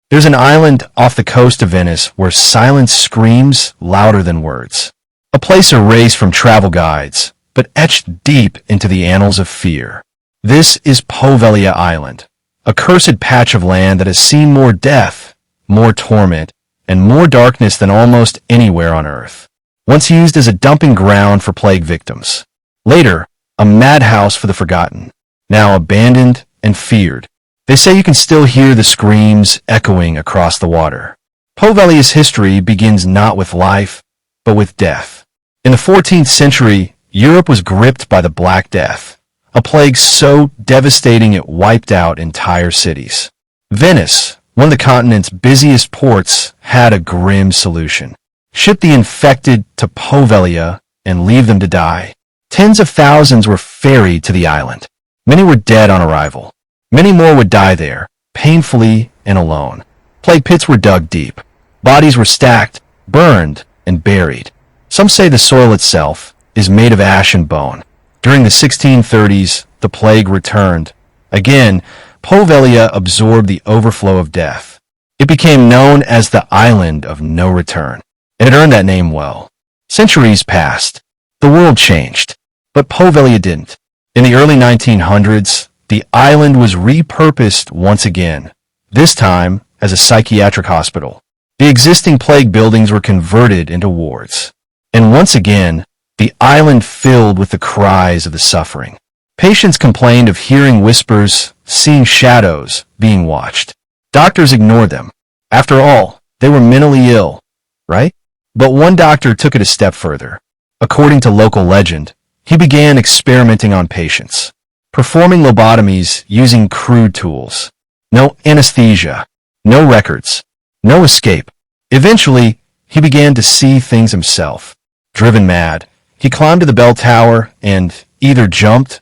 There's an island off the coast of Venice where silence screams louder than words. A place erased from travel guides, but etched deep into the annals of fear. This is Poveglia Island, a cursed patch of land that has seen more death, more torment, and more darkness than almost anywhere on Earth. Once used as a dumping ground for plague victims. Later, a madhouse for the forgotten. Now abandoned and feared. They say you can still hear the screams echoing across the water. Poveglia's history begins not with life, but with death. In the 14th century, Europe was gripped by the Black Death, a plague so devastating it wiped out entire cities. Venice, one of the continent's busiest ports, had a grim solution. Ship the infected to Poveglia and leave them to die. Tens of thousands were ferried to the island. Many were dead on arrival. Many more would die there, painfully and alone. Plague pits were dug deep. Bodies were stacked, burned, and buried. Some say the soil itself is made of ash and bone. During the 1630s, the plague returned. Again, Poveglia absorbed the overflow of death. It became known as the Island of No Return, and it earned that name well. Centuries passed. The world changed, but Poveglia didn't. In the early 1900s, the island was repurposed once again, this time as a psychiatric hospital. The existing plague buildings were converted into wards. And once again, the island filled with the cries of the suffering. Patients complained of hearing whispers, seeing shadows, being watched. Doctors ignored them. After all, they were mentally ill, right? But one doctor took it a step further. According to local legend, he began experimenting on patients, performing lobotomies using crude tools. No anesthesia, no records, no escape. Eventually, he began to see things himself. Driven mad, he climbed to the bell tower and either jumped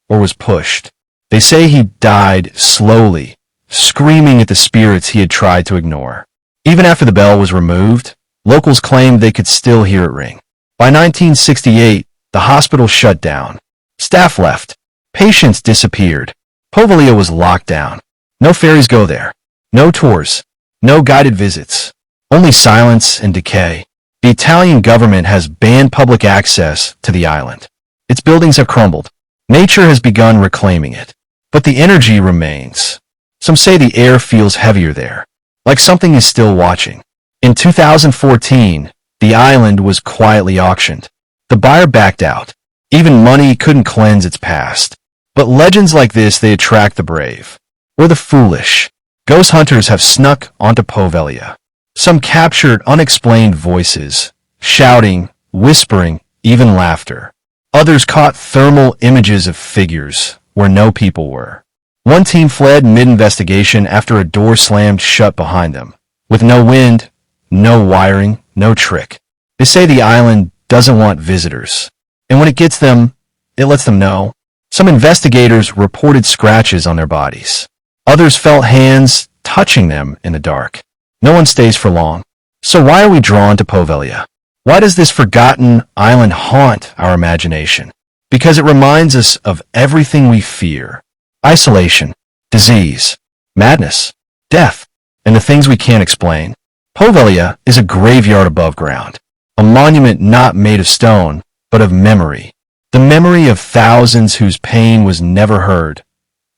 or was pushed. They say he died slowly, screaming at the spirits he had tried to ignore. Even after the bell was removed, locals claimed they could still hear it ring. By 1968, the hospital shut down. Staff left. Patients disappeared. Poveglia was locked down. No ferries go there. No tours. No guided visits. Only silence and decay. The Italian government has banned public access to the island. Its buildings have crumbled. Nature has begun reclaiming it. But the energy remains. Some say the air feels heavier there, like something is still watching. In 2014, the island was quietly auctioned. The buyer backed out. Even money couldn't cleanse its past. But legends like this, they attract the brave, or the foolish. Ghost hunters have snuck onto Poveglia. Some captured unexplained voices, shouting, whispering, even laughter. Others caught thermal images of figures where no people were. One team fled mid-investigation after a door slammed shut behind them. With no wind, no wiring, no trick. They say the island doesn't want visitors. And when it gets them, it lets them know. Some investigators reported scratches on their bodies. Others felt hands touching them in the dark. No one stays for long. So why are we drawn to Poveglia? Why does this forgotten island haunt our imagination? Because it reminds us of everything we fear. Isolation, disease, madness, death, and the things we can't explain. Poveglia is a graveyard above ground. A monument not made of stone, but of memory. The memory of thousands whose pain was never heard,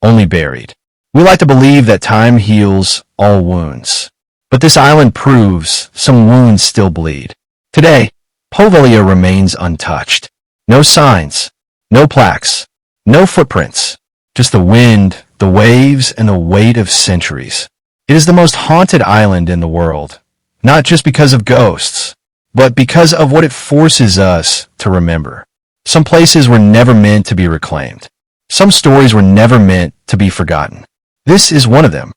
only buried. We like to believe that time heals all wounds. But this island proves some wounds still bleed. Today, Poveglia remains untouched. No signs, no plaques, no footprints. Just the wind, the waves, and the weight of centuries. It is the most haunted island in the world. Not just because of ghosts, but because of what it forces us to remember. Some places were never meant to be reclaimed. Some stories were never meant to be forgotten. This is one of them.